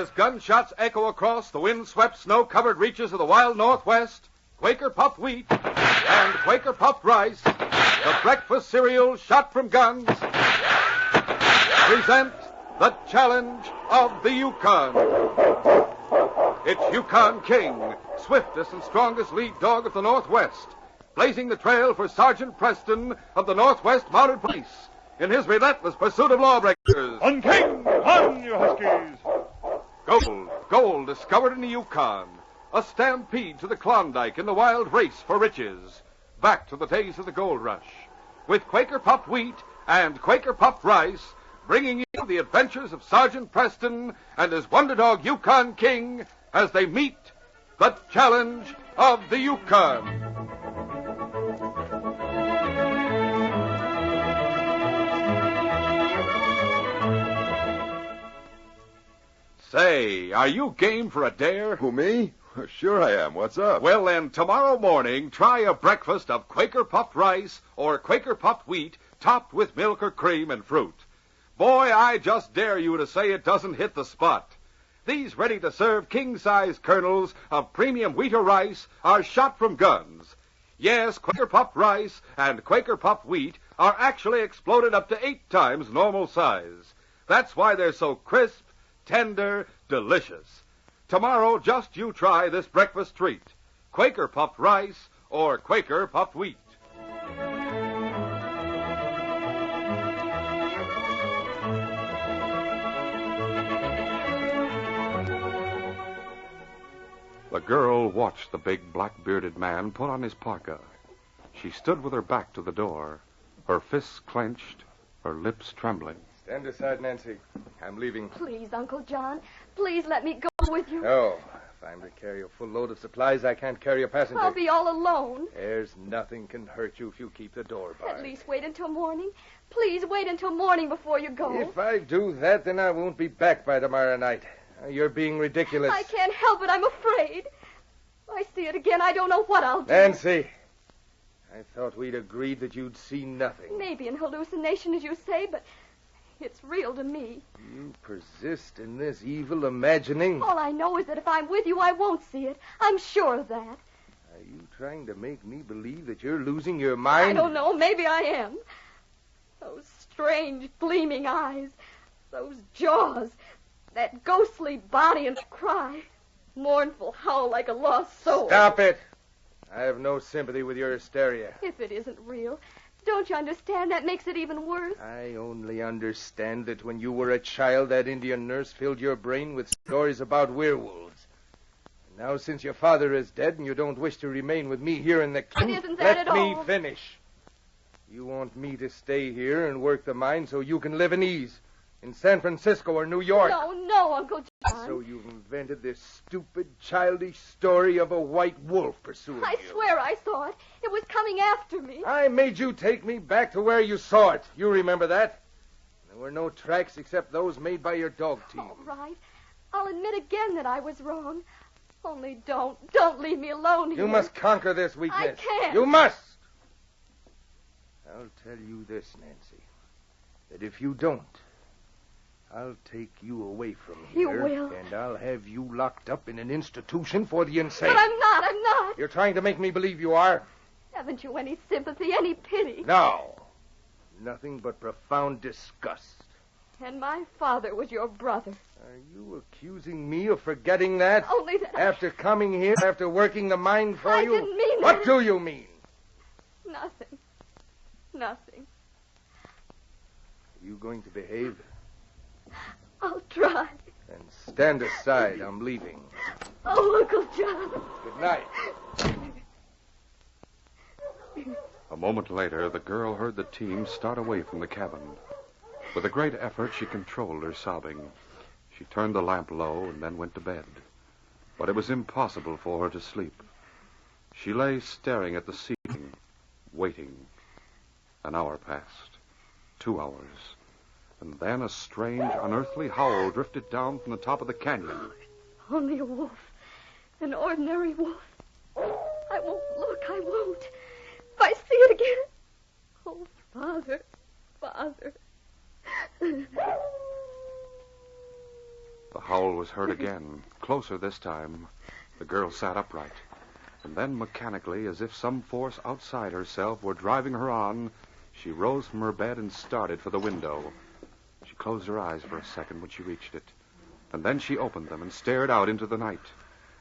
As gunshots echo across the wind-swept, snow-covered reaches of the wild Northwest, Quaker puffed wheat and Quaker puffed rice, the breakfast cereal shot from guns, present the challenge of the Yukon. It's Yukon King, swiftest and strongest lead dog of the Northwest, blazing the trail for Sergeant Preston of the Northwest Mounted Police in his relentless pursuit of lawbreakers. On King! On, you huskies! Gold discovered in the Yukon. A stampede to the Klondike in the wild race for riches. Back to the days of the gold rush. With Quaker puffed wheat and Quaker puffed rice, bringing you the adventures of Sergeant Preston and his wonder dog Yukon King as they meet the challenge of the Yukon. Say, are you game for a dare? Who, me? Sure I am. What's up? Well, then, tomorrow morning, try a breakfast of Quaker puffed rice or Quaker puffed wheat topped with milk or cream and fruit. Boy, I just dare you to say it doesn't hit the spot. These ready-to-serve king-size kernels of premium wheat or rice are shot from guns. Yes, Quaker puffed rice and Quaker puffed wheat are actually exploded up to 8 times normal size. That's why they're so crisp, tender, delicious. Tomorrow, just you try this breakfast treat. Quaker puffed rice or Quaker puffed wheat. The girl watched the big black-bearded man put on his parka. She stood with her back to the door, her fists clenched, her lips trembling. Stand aside, Nancy. I'm leaving. Please, Uncle John. Please let me go with you. No. If I'm to carry a full load of supplies, I can't carry a passenger. I'll be all alone. There's nothing can hurt you if you keep the door barred. At least wait until morning. Please wait until morning before you go. If I do that, then I won't be back by tomorrow night. You're being ridiculous. I can't help it. I'm afraid. If I see it again, I don't know what I'll do. Nancy, I thought we'd agreed that you'd see nothing. Maybe an hallucination, as you say, but it's real to me. You persist in this evil imagining? All I know is that if I'm with you, I won't see it. I'm sure of that. Are you trying to make me believe that you're losing your mind? I don't know. Maybe I am. Those strange, gleaming eyes. Those jaws. That ghostly body and cry. Mournful howl like a lost soul. Stop it. I have no sympathy with your hysteria. If it isn't real, don't you understand? That makes it even worse. I only understand that when you were a child, that Indian nurse filled your brain with stories about werewolves. And now, since your father is dead and you don't wish to remain with me here in the camp, It isn't that at all. let me finish. You want me to stay here and work the mine so you can live in ease in San Francisco or New York. No, Uncle John. So you've invented this stupid, childish story of a white wolf pursuing I you. swear I saw it. It was coming after me. I made you take me back to where you saw it. You remember that? There were no tracks except those made by your dog team. All right. I'll admit again that I was wrong. Only don't leave me alone here. You must conquer this weakness. I can't. You must. I'll tell you this, Nancy, that if you don't, I'll take you away from here. You will. And I'll have you locked up in an institution for the insane. But I'm not. You're trying to make me believe you are? Haven't you any sympathy, any pity? No. Nothing but profound disgust. And my father was your brother. Are you accusing me of forgetting that? Only that After coming here, after working the mine for I you? didn't mean What that. do you mean? Nothing. Are you going to behave? I'll try. Then stand aside. I'm leaving. Oh, Uncle John. Good night. A moment later, the girl heard the team start away from the cabin. With a great effort, she controlled her sobbing. She turned the lamp low and then went to bed. But it was impossible for her to sleep. She lay staring at the ceiling, waiting. An hour passed. 2 hours. And then a strange, unearthly howl drifted down from the top of the canyon. Only a wolf. An ordinary wolf. I won't look. I won't. If I see it again. Oh, Father. The howl was heard again, closer this time. The girl sat upright. And then mechanically, as if some force outside herself were driving her on, she rose from her bed and started for the window. She closed her eyes for a second when she reached it. And then she opened them and stared out into the night.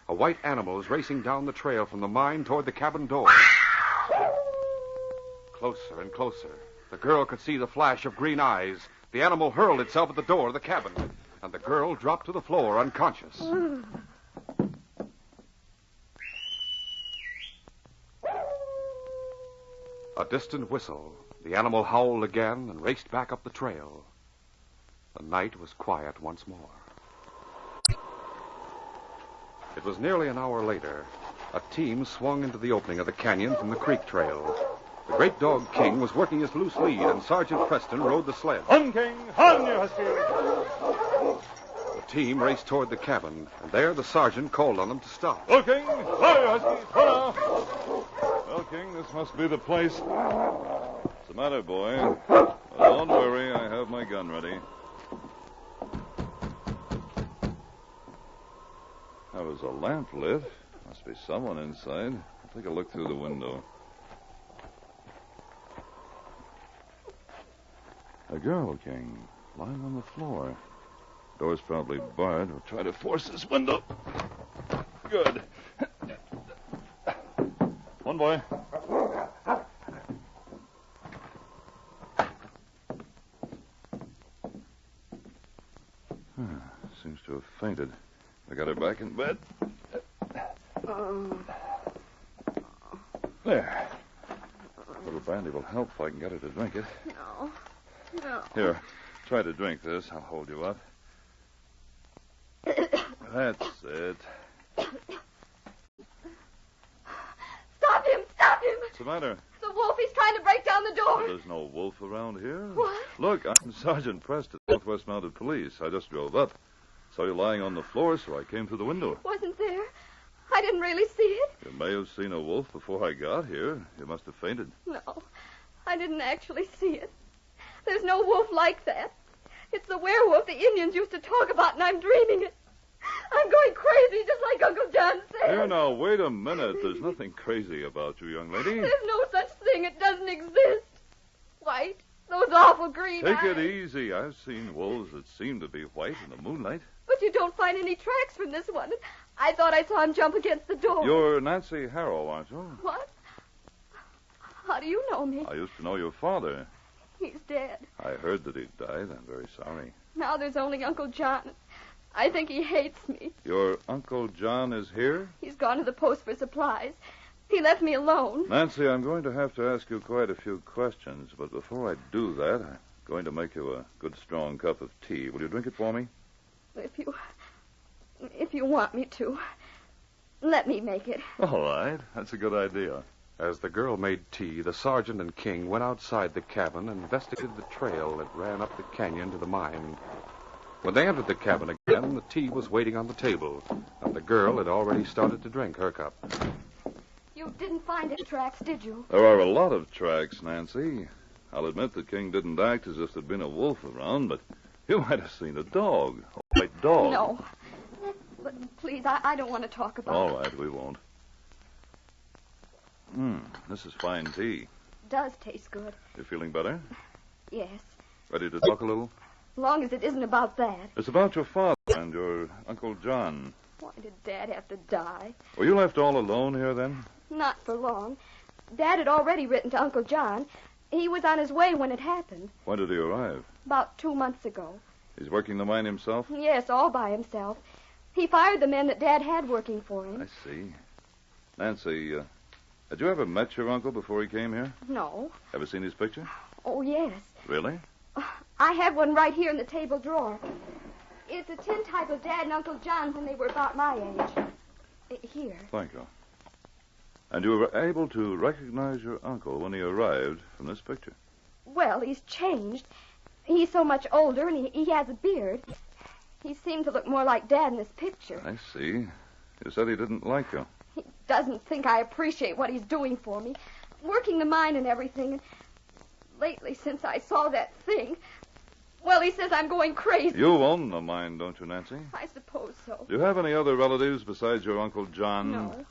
A white animal was racing down the trail from the mine toward the cabin door. Closer and closer. The girl could see the flash of green eyes. The animal hurled itself at the door of the cabin, and the girl dropped to the floor unconscious. A distant whistle. The animal howled again and raced back up the trail. The night was quiet once more. It was nearly an hour later. A team swung into the opening of the canyon from the creek trail. The great dog King was working his loose lead, and Sergeant Preston rode the sled. On, King! On, you husky! The team raced toward the cabin, and there the sergeant called on them to stop. Oh, King! Hi, husky! Hold on! Well, King, this must be the place. What's the matter, boy? Well, don't worry, I have my gun ready. There was a lamp lit. Must be someone inside. I'll take a look through the window. A girl, King, lying on the floor. Door's probably barred. We'll try to force this window. Good. One boy. Seems to have fainted. I got her back in bed. There. A little brandy will help if I can get her to drink it. No. Here, try to drink this. I'll hold you up. That's it. Stop him! Stop him! What's the matter? The wolf, he's trying to break down the door. There's no wolf around here. What? Look, I'm Sergeant Preston, Northwest Mounted Police. I just drove up. Saw you lying on the floor, so I came through the window. Wasn't there? I didn't really see it. You may have seen a wolf before I got here. You must have fainted. No, I didn't actually see it. There's no wolf like that. It's the werewolf the Indians used to talk about, and I'm dreaming it. I'm going crazy, just like Uncle John said. Here, now, wait a minute. There's nothing crazy about you, young lady. There's no such thing. It doesn't exist. White, those awful green Take eyes. it easy. I've seen wolves that seem to be white in the moonlight. But you don't find any tracks from this one. I thought I saw him jump against the door. You're Nancy Harrow, aren't you? What? How do you know me? I used to know your father. He's dead. I heard that he died. I'm very sorry. Now there's only Uncle John. I think he hates me. Your Uncle John is here? He's gone to the post for supplies. He left me alone. Nancy, I'm going to have to ask you quite a few questions, but before I do that, I'm going to make you a good strong cup of tea. Will you drink it for me? If you want me to, let me make it. All right. That's a good idea. As the girl made tea, the sergeant and King went outside the cabin and investigated the trail that ran up the canyon to the mine. When they entered the cabin again, the tea was waiting on the table, and the girl had already started to drink her cup. You didn't find any tracks, did you? There are a lot of tracks, Nancy. I'll admit that King didn't act as if there'd been a wolf around, but you might have seen a dog. A white dog. No. But please, I don't want to talk about it. All right, we won't. This is fine tea. It does taste good. You feeling better? Yes. Ready to talk a little? As long as it isn't about that. It's about your father and your Uncle John. Why did Dad have to die? Were you left all alone here then? Not for long. Dad had already written to Uncle John. He was on his way when it happened. When did he arrive? About 2 months ago. He's working the mine himself? Yes, all by himself. He fired the men that Dad had working for him. I see. Nancy, had you ever met your uncle before he came here? No. Ever seen his picture? Oh, yes. Really? I have one right here in the table drawer. It's a tintype of Dad and Uncle John when they were about my age. Here. Thank you. And you were able to recognize your uncle when he arrived from this picture? Well, he's changed. He's so much older, and he has a beard. He seemed to look more like Dad in this picture. I see. You said he didn't like you. He doesn't think I appreciate what he's doing for me. Working the mine and everything. And lately, since I saw that thing, Well, he says I'm going crazy. You own the mine, don't you, Nancy? I suppose so. Do you have any other relatives besides your Uncle John? No.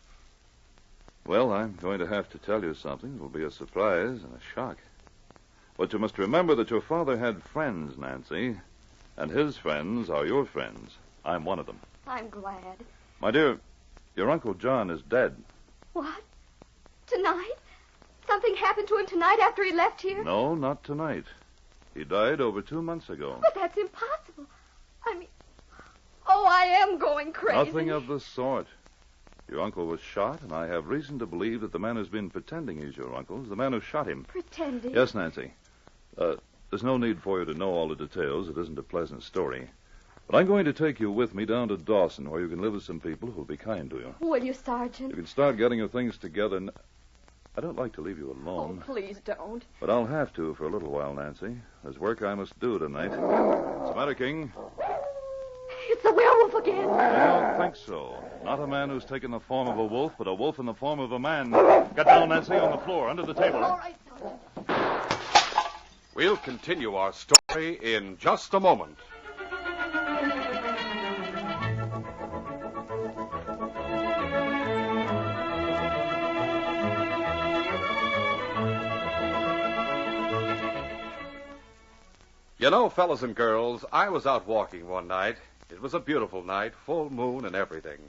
Well, I'm going to have to tell you something. It will be a surprise and a shock. But you must remember that your father had friends, Nancy. And his friends are your friends. I'm one of them. I'm glad. My dear, your Uncle John is dead. What? Tonight? Something happened to him tonight after he left here? No, not tonight. He died over 2 months ago. But that's impossible. I mean... Oh, I am going crazy. Nothing of the sort. Your uncle was shot, and I have reason to believe that the man who's been pretending he's your uncle is the man who shot him. Pretending? Yes, Nancy. There's no need for you to know all the details. It isn't a pleasant story. But I'm going to take you with me down to Dawson, where you can live with some people who'll be kind to you. Will you, Sergeant? You can start getting your things together. I don't like to leave you Oh, alone. please don't. But I'll have to for a little while, Nancy. There's work I must do tonight. What's the matter, King? It's the werewolf again. I don't think so. Not a man who's taken the form of a wolf, but a wolf in the form of a man. Get down, Nancy, on the floor, under the table. All right, Sergeant. We'll continue our story in just a moment. You know, fellas and girls, I was out walking one night. It was a beautiful night, full moon and everything.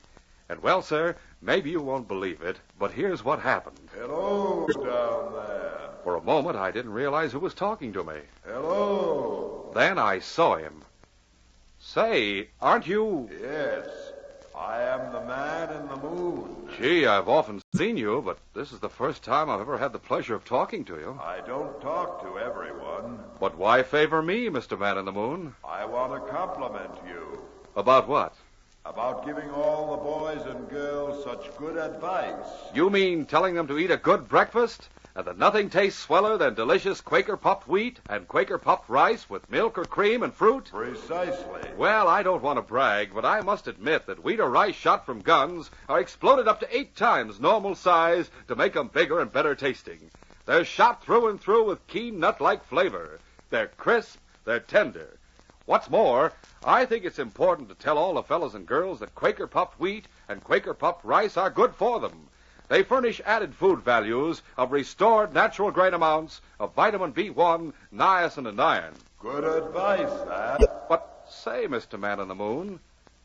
And, well, sir, maybe you won't believe it, but here's what happened. Hello down there. For a moment, I didn't realize who was talking to me. Hello. Then I saw him. Say, aren't you... Yes, I am the man in the moon. Gee, I've often seen you, but this is the first time I've ever had the pleasure of talking to you. I don't talk to everyone. But why favor me, Mr. Man in the Moon? I want to compliment you About what? about giving all the boys and girls such good advice. You mean telling them to eat a good breakfast? And that nothing tastes sweller than delicious Quaker puffed wheat and Quaker puffed rice with milk or cream and fruit? Precisely. Well, I don't want to brag, but I must admit that wheat or rice shot from guns are exploded up to 8 times normal size to make them bigger and better tasting. They're shot through and through with keen nut-like flavor. They're crisp, they're tender. What's more, I think it's important to tell all the fellas and girls that Quaker puffed wheat and Quaker puffed rice are good for them. They furnish added food values of restored natural grain amounts of vitamin B1, niacin, and iron. Good advice, that. But say, Mr. Man in the Moon,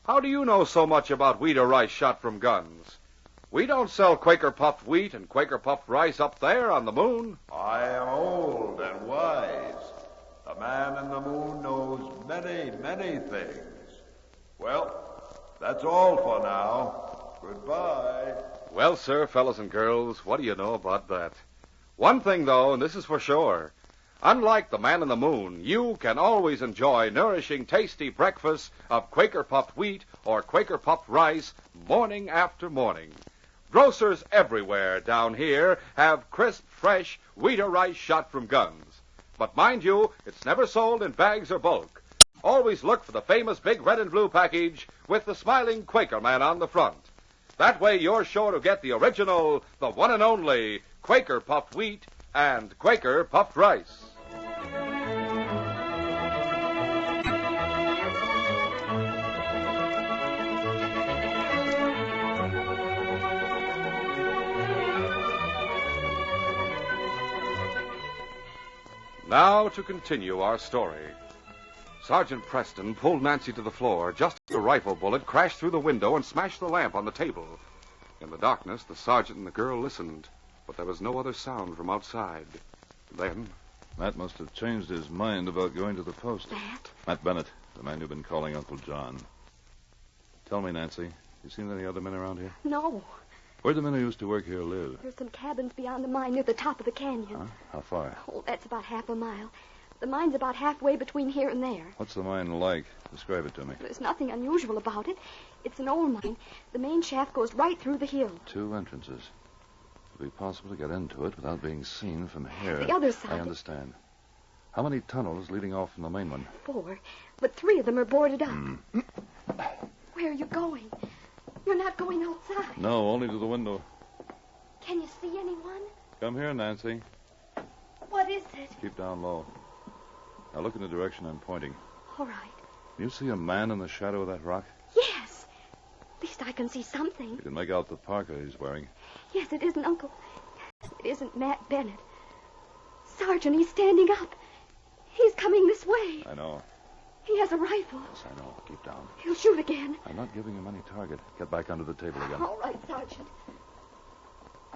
how do you know so much about wheat or rice shot from guns? We don't sell Quaker puffed wheat and Quaker puffed rice up there on the moon. I am old and wise. The man in the moon knows many, many things. Well, that's all for now. Goodbye. Well, sir, fellas and girls, what do you know about that? One thing, though, and this is for sure. Unlike the Man in the Moon, you can always enjoy nourishing, tasty breakfasts of Quaker puffed wheat or Quaker puffed rice morning after morning. Grocers everywhere down here have crisp, fresh wheat or rice shot from guns. But mind you, it's never sold in bags or bulk. Always look for the famous big red and blue package with the smiling Quaker man on the front. That way you're sure to get the original, the one and only Quaker puffed wheat and Quaker puffed rice. Now to continue our story. Sergeant Preston pulled Nancy to the floor just as a rifle bullet crashed through the window and smashed the lamp on the table. In the darkness, the sergeant and the girl listened, but there was no other sound from outside. Then... Matt must have changed his mind about going to the post. Matt Bennett, the man you've been calling Uncle John. Tell me, Nancy, you seen any other men around here? No. Where'd the men who used to work here live? There's some cabins beyond the mine near the top of the canyon. Huh? How far? Oh, that's about half a mile. The mine's about halfway between here and there. What's the mine like? Describe it to me. There's nothing unusual about it. It's an old mine. The main shaft goes right through the hill. 2 entrances. It'll be possible to get into it without being seen from here. The other side. I understand. How many tunnels leading off from the main one? 4, but 3 of them are boarded up. Where are you going? You're not going outside. No, only to the window. Can you see anyone? Come here, Nancy. What is it? Keep down low. Now look in the direction I'm pointing. All right. You see a man in the shadow of that rock? Yes. At least I can see something. You can make out the parka he's wearing. Yes, it isn't Uncle. It isn't Matt Bennett. Sergeant, he's standing up. He's coming this way. I know. He has a rifle. Yes, I know. Keep down. He'll shoot again. I'm not giving him any target. Get back under the table again. All right, Sergeant.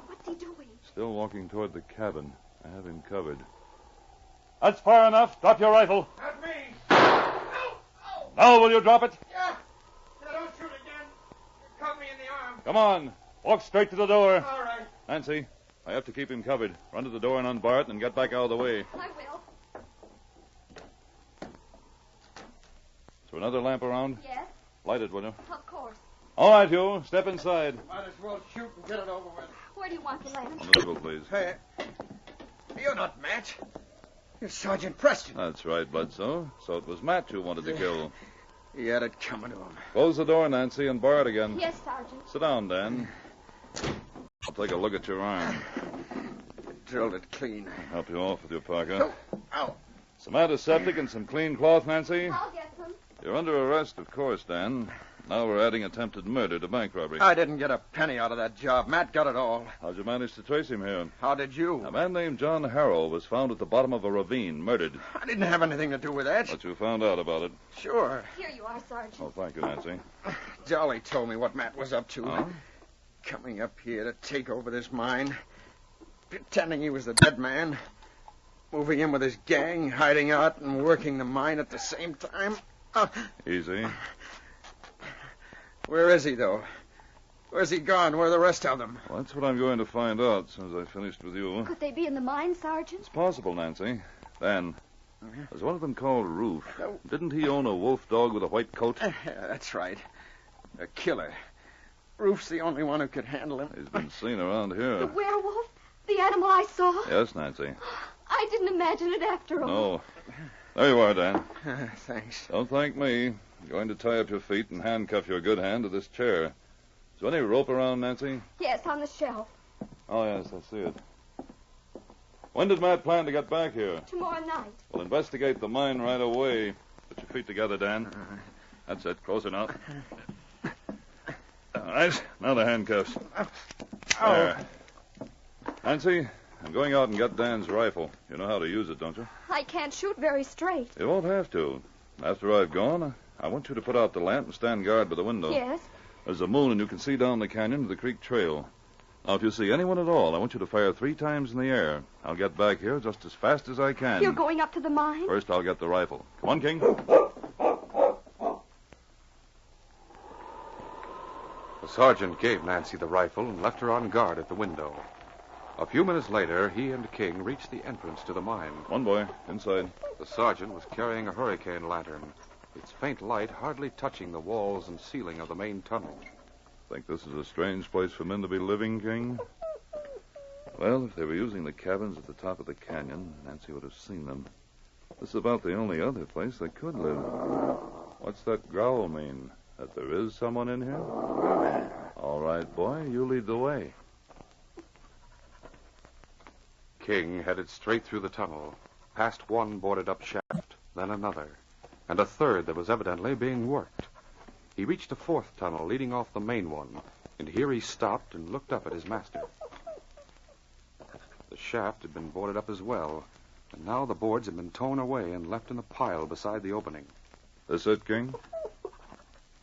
What's he doing? Still walking toward the cabin. I have him covered. That's far enough. Drop your rifle. Not me. Now will you drop it? Yeah. Now, don't shoot again. You caught me in the arm. Come on. Walk straight to the door. All right. Nancy, I have to keep him covered. Run to the door and unbar it and get back out of the way. I will. Is there another lamp around? Yes, Light it, will you? of course. All right, you. Step inside. Might as well shoot and get it over with. Where do you want the lamp? On the table, please. Hey, you're not Matt. You're Sergeant Preston. That's right, Bledsoe. So it was Matt you wanted to kill. He had it coming to him. Close the door, Nancy, and bar it again. Yes, Sergeant. Sit down, Dan. I'll take a look at your arm. Drilled it clean. Help you off with your parka. Ow. Some antiseptic and some clean cloth, Nancy. I'll get some. You're under arrest, of course, Dan. Now we're adding attempted murder to bank robbery. I didn't get a penny out of that job. Matt got it all. How'd you manage to trace him here? How did you? A man named John Harrell was found at the bottom of a ravine, murdered. I didn't have anything to do with that. But you found out about it. Sure. Here you are, Sergeant. Oh, thank you, Nancy. Jolly told me what Matt was up to. Huh? Coming up here to take over this mine. Pretending he was the dead man. Moving in with his gang, hiding out and working the mine at the same time. Easy. Where is he, though? Where's he gone? Where are the rest of them? Well, that's what I'm going to find out as soon as I finished with you. Could they be in the mine, Sergeant? It's possible, Nancy. Dan, there's one of them called Roof. Oh. Didn't he own a wolf dog with a white coat? That's right. A killer. Roof's the only one who could handle him. He's been seen around The here. werewolf? The animal I saw? Yes, Nancy. I didn't imagine it after all. No. There you are, Dan. Thanks. Don't thank me. I'm going to tie up your feet and handcuff your good hand to this chair. Is there any rope around, Nancy? Yes, on the shelf. Oh, yes, I see it. When did Matt plan to get back here? Tomorrow night. We'll investigate the mine right away. Put your feet together, Dan. That's it. Closer now. All right. Now the handcuffs. There. Nancy, I'm going out and get Dan's rifle. You know how to use it, don't you? I can't shoot very straight. You won't have to. After I've gone, I want you to put out the lamp and stand guard by the window. Yes? There's a moon, and you can see down the canyon to the creek trail. Now, if you see anyone at all, I want you to fire 3 times in the air. I'll get back here just as fast as I can. You're going up to the mine? First, I'll get the rifle. Come on, King. The sergeant gave Nancy the rifle and left her on guard at the window. A few minutes later, he and King reached the entrance to the mine. One boy, inside. The sergeant was carrying a hurricane lantern, its faint light hardly touching the walls and ceiling of the main tunnel. Think this is a strange place for men to be living, King? Well, if they were using the cabins at the top of the canyon, Nancy would have seen them. This is about the only other place they could live. What's that growl mean? That there is someone in here? All right, boy, you lead the way. King headed straight through the tunnel, past one boarded-up shaft, then another, and a third that was evidently being worked. He reached a 4th tunnel leading off the main one, and here he stopped and looked up at his master. The shaft had been boarded up as well, and now the boards had been torn away and left in a pile beside the opening. This it, King?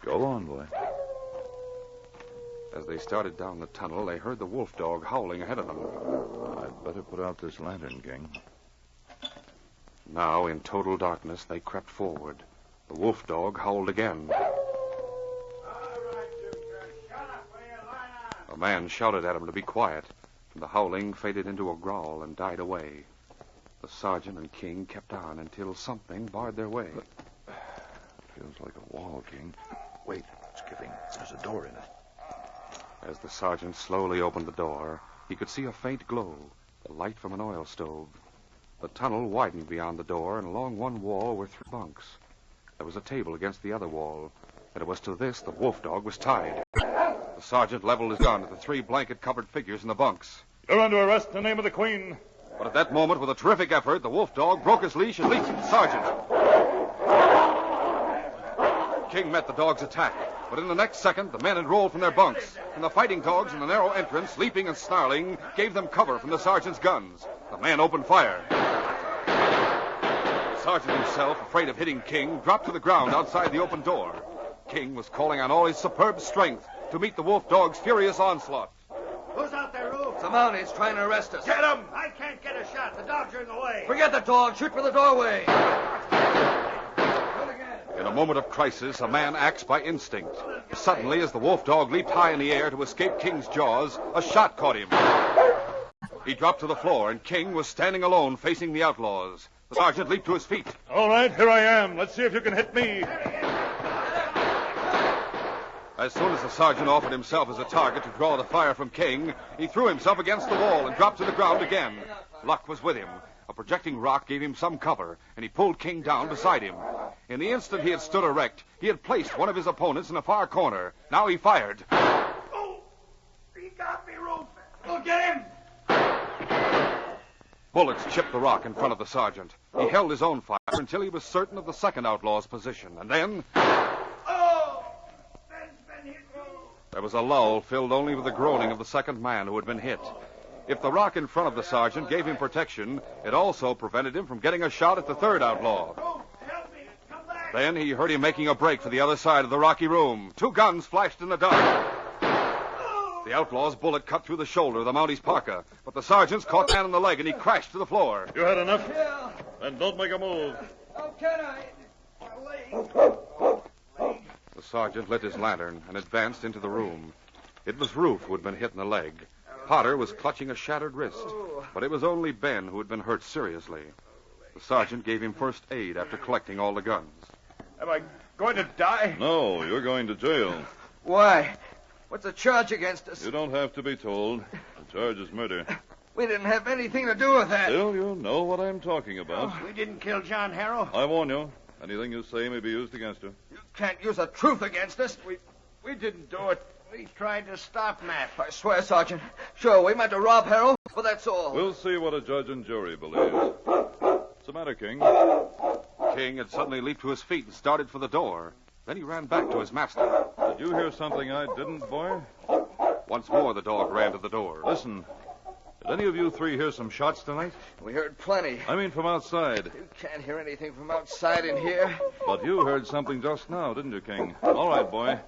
Go on, boy. As they started down the tunnel, they heard the wolf dog howling ahead of them. I'd better put out this lantern, King. Now, in total darkness, they crept forward. The wolf dog howled again. A man shouted at him to be quiet, and the howling faded into a growl and died away. The sergeant and King kept on until something barred their way. Feels like a wall, King. Wait, it's giving. There's a door in it. As the sergeant slowly opened the door, he could see a faint glow, the light from an oil stove. The tunnel widened beyond the door, and along one wall were 3 bunks. There was a table against the other wall, and it was to this the wolf dog was tied. The sergeant leveled his gun at the 3 blanket-covered figures in the bunks. You're under arrest in the name of the Queen. But at that moment, with a terrific effort, the wolf dog broke his leash and leaped at the sergeant. King met the dog's attack, but in the next second, the men had rolled from their bunks, and the fighting dogs in the narrow entrance, leaping and snarling, gave them cover from the sergeant's guns. The man opened fire. The sergeant himself, afraid of hitting King, dropped to the ground outside the open door. King was calling on all his superb strength to meet the wolf dog's furious onslaught. Who's out there, Roof? The Mounties trying to arrest us. Get him! I can't get a shot. The dogs are in the way. Forget the dog. Shoot for the doorway. In a moment of crisis, a man acts by instinct. Suddenly, as the wolf dog leaped high in the air to escape King's jaws, a shot caught him. He dropped to the floor, and King was standing alone facing the outlaws. The sergeant leaped to his feet. All right, here I am. Let's see if you can hit me. As soon as the sergeant offered himself as a target to draw the fire from King, he threw himself against the wall and dropped to the ground again. Luck was with him. A projecting rock gave him some cover, and he pulled King down beside him. In the instant he had stood erect, he had placed one of his opponents in a far corner. Now he fired. Oh! He got me, Roof. We'll get him. Bullets chipped the rock in front of the sergeant. He held his own fire until he was certain of the second outlaw's position, and then... Oh! Ben's been hit. There was a lull filled only with the groaning of the second man who had been hit. If the rock in front of the sergeant gave him protection, it also prevented him from getting a shot at the third outlaw. Roof, help me. Come back. Then he heard him making a break for the other side of the rocky room. Two guns flashed in the dark. The outlaw's bullet cut through the shoulder of the Mountie's parka, but the sergeant's caught the man in the leg and he crashed to the floor. You had enough? Yeah. Then don't make a move. How can I? The sergeant lit his lantern and advanced into the room. It was Roof who had been hit in the leg. Potter was clutching a shattered wrist, but it was only Ben who had been hurt seriously. The sergeant gave him first aid after collecting all the guns. Am I going to die? No, you're going to jail. Why? What's the charge against us? You don't have to be told. The charge is murder. We didn't have anything to do with that. Still, you know what I'm talking about. We didn't kill John Harrow. I warn you, anything you say may be used against you. You can't use the truth against us. We didn't do it. We tried to stop Matt. I swear, Sergeant. Sure, we meant to rob Harrow, but that's all. We'll see what a judge and jury believes. What's the matter, King? King had suddenly leaped to his feet and started for the door. Then he ran back to his master. Did you hear something I didn't, boy? Once more the dog ran to the door. Listen, did any of you three hear some shots tonight? We heard plenty. I mean from outside. You can't hear anything from outside in here. But you heard something just now, didn't you, King? All right, boy.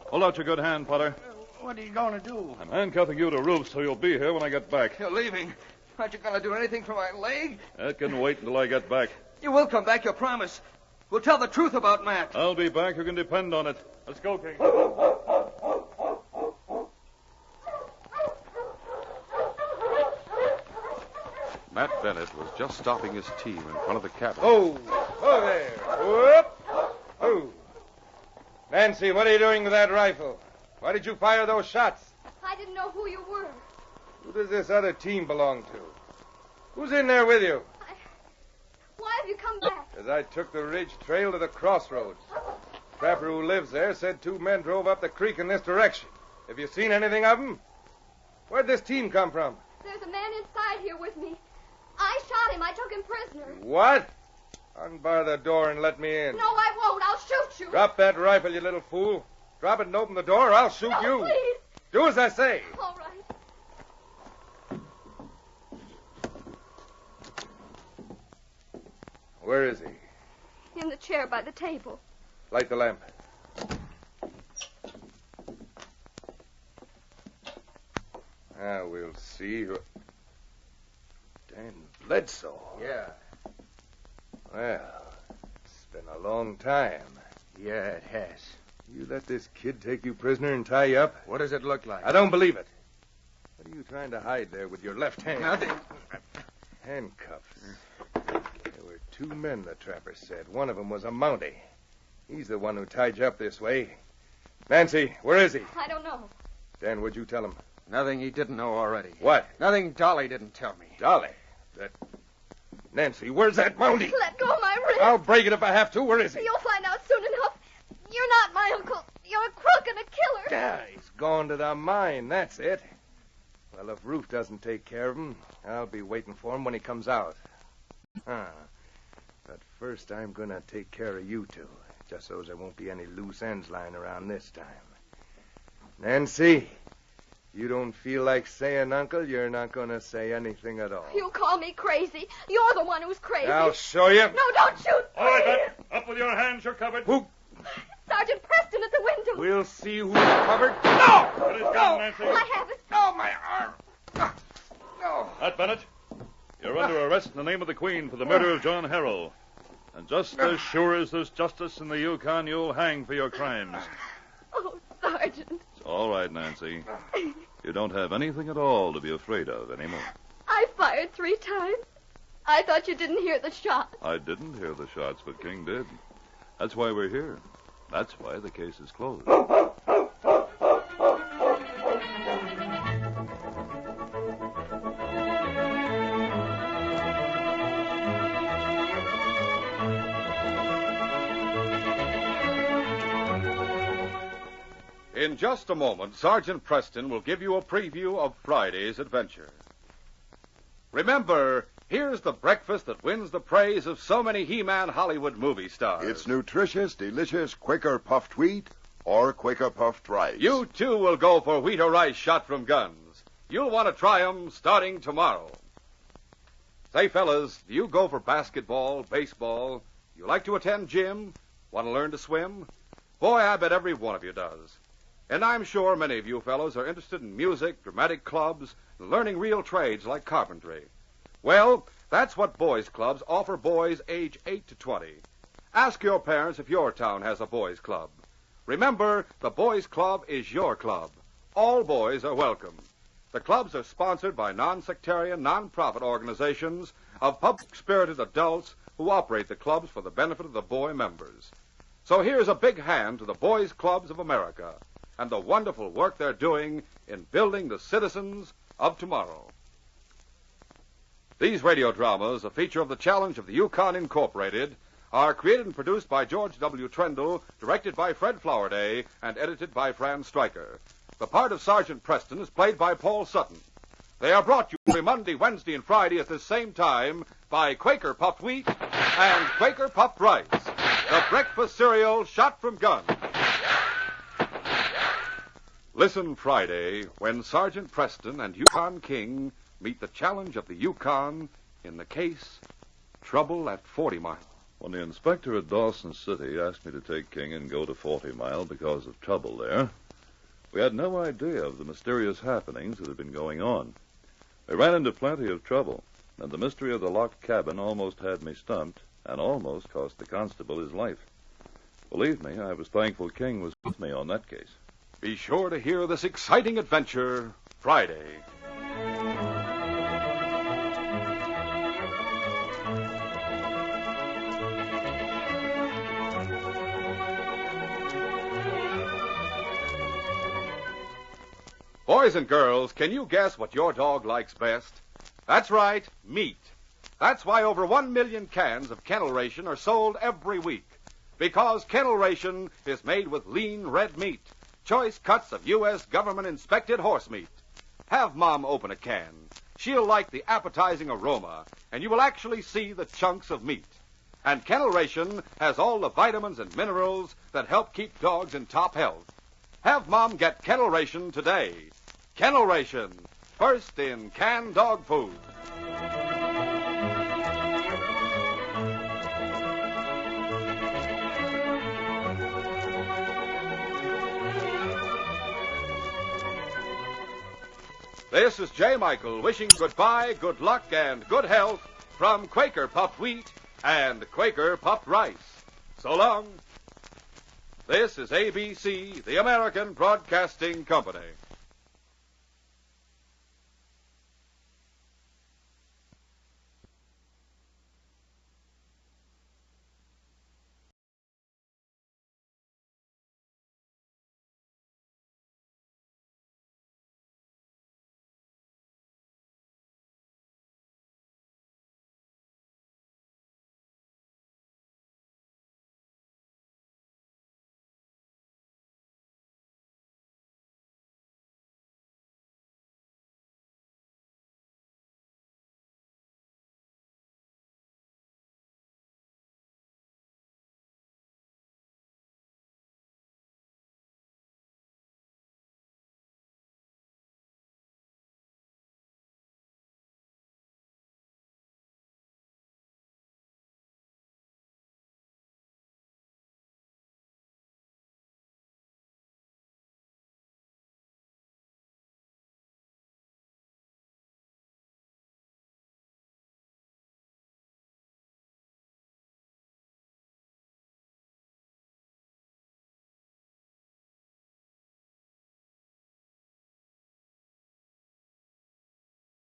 Hold out your good hand, Potter. What are you going to do? I'm handcuffing you to Roof so you'll be here when I get back. You're leaving. Aren't you going to do anything for my leg? That can wait until I get back. You will come back, you promise. We'll tell the truth about Matt. I'll be back. You can depend on it. Let's go, King. Matt Bennett was just stopping his team in front of the cabin. Oh there. Whoop. Oh. Nancy, what are you doing with that rifle? Why did you fire those shots? I didn't know who you were. Who does this other team belong to? Who's in there with you? Why have you come back? As I took the ridge trail to the crossroads. Trapper who lives there said two men drove up the creek in this direction. Have you seen anything of them? Where'd this team come from? There's a man inside here with me. I shot him. I took him prisoner. What? Unbar the door and let me in. No, I won't. I'll shoot you. Drop that rifle, you little fool. Drop it and open the door or I'll shoot No, you. please. Do as I say. All right. Where is he? In the chair by the table. Light the lamp. Now we'll see who... Dan Bledsoe. Yeah. Well, it's been a long time. Yeah, it has. You let this kid take you prisoner and tie you up? What does it look like? I don't believe it. What are you trying to hide there with your left hand? Nothing. Handcuffs. There were two men, the trapper said. One of them was a Mountie. He's the one who tied you up this way. Nancy, where is he? I don't know. Dan, would you tell him? Nothing he didn't know already. What? Nothing Dolly didn't tell me. Dolly. That... Nancy, where's that Mountie? Let go of my wrist. I'll break it if I have to. Where is he? You'll find out soon enough. You're not my uncle. You're a crook and a killer. Yeah, he's gone to the mine. That's it. Well, Well, if Ruth doesn't take care of him, I'll be waiting for him when he comes out. But first I'm going to take care of you two, just so there won't be any loose ends lying around this time. Nancy, you don't feel like saying uncle, you're not going to say anything at all. You call me crazy. You're the one who's crazy. I'll show you. No, don't shoot. All right, please. Ben. Up with your hands. You're covered. Who? Sergeant Preston at the window. We'll see who's covered. No! Put his gun, Nancy. I have it. No, my arm. No. That, Bennett. You're under arrest in the name of the Queen for the murder of John Harrell. And just as sure as there's justice in the Yukon, you'll hang for your crimes. Oh, Sergeant. It's all right, Nancy. You don't have anything at all to be afraid of anymore. I fired 3 times. I thought you didn't hear the shot. I didn't hear the shots, but King did. That's why we're here. That's why the case is closed. In just a moment, Sergeant Preston will give you a preview of Friday's adventure. Remember, here's the breakfast that wins the praise of so many He-Man Hollywood movie stars. It's nutritious, delicious Quaker puffed wheat or Quaker puffed rice. You, too, will go for wheat or rice shot from guns. You'll want to try 'em starting tomorrow. Say, fellas, do you go for basketball, baseball? You like to attend gym? Want to learn to swim? Boy, I bet every one of you does. And I'm sure many of you fellows are interested in music, dramatic clubs, and learning real trades like carpentry. Well, that's what boys' clubs offer boys age 8 to 20. Ask your parents if your town has a boys' club. Remember, the boys' club is your club. All boys are welcome. The clubs are sponsored by non-sectarian, non-profit organizations of public-spirited adults who operate the clubs for the benefit of the boy members. So here's a big hand to the boys' clubs of America and the wonderful work they're doing in building the citizens of tomorrow. These radio dramas, a feature of the Challenge of the Yukon Incorporated, are created and produced by George W. Trendle, directed by Fred Flowerday, and edited by Fran Stryker. The part of Sergeant Preston is played by Paul Sutton. They are brought to you every Monday, Wednesday, and Friday at the same time by Quaker Puffed Wheat and Quaker Puffed Rice, the breakfast cereal shot from guns. Listen Friday when Sergeant Preston and Yukon King meet the challenge of the Yukon in the case Trouble at 40 Mile. When the inspector at Dawson City asked me to take King and go to 40 Mile because of trouble there, we had no idea of the mysterious happenings that had been going on. We ran into plenty of trouble, and the mystery of the locked cabin almost had me stumped and almost cost the constable his life. Believe me, I was thankful King was with me on that case. Be sure to hear this exciting adventure Friday. Boys and girls, can you guess what your dog likes best? That's right, meat. That's why over 1 million cans of kennel ration are sold every week. Because kennel ration is made with lean red meat, choice cuts of U.S. government-inspected horse meat. Have Mom open a can. She'll like the appetizing aroma, and you will actually see the chunks of meat. And kennel ration has all the vitamins and minerals that help keep dogs in top health. Have Mom get kennel ration today. Kennel ration, first in canned dog food. This is J. Michael wishing goodbye, good luck, and good health from Quaker Puffed Wheat and Quaker Puffed Rice. So long. This is ABC, the American Broadcasting Company.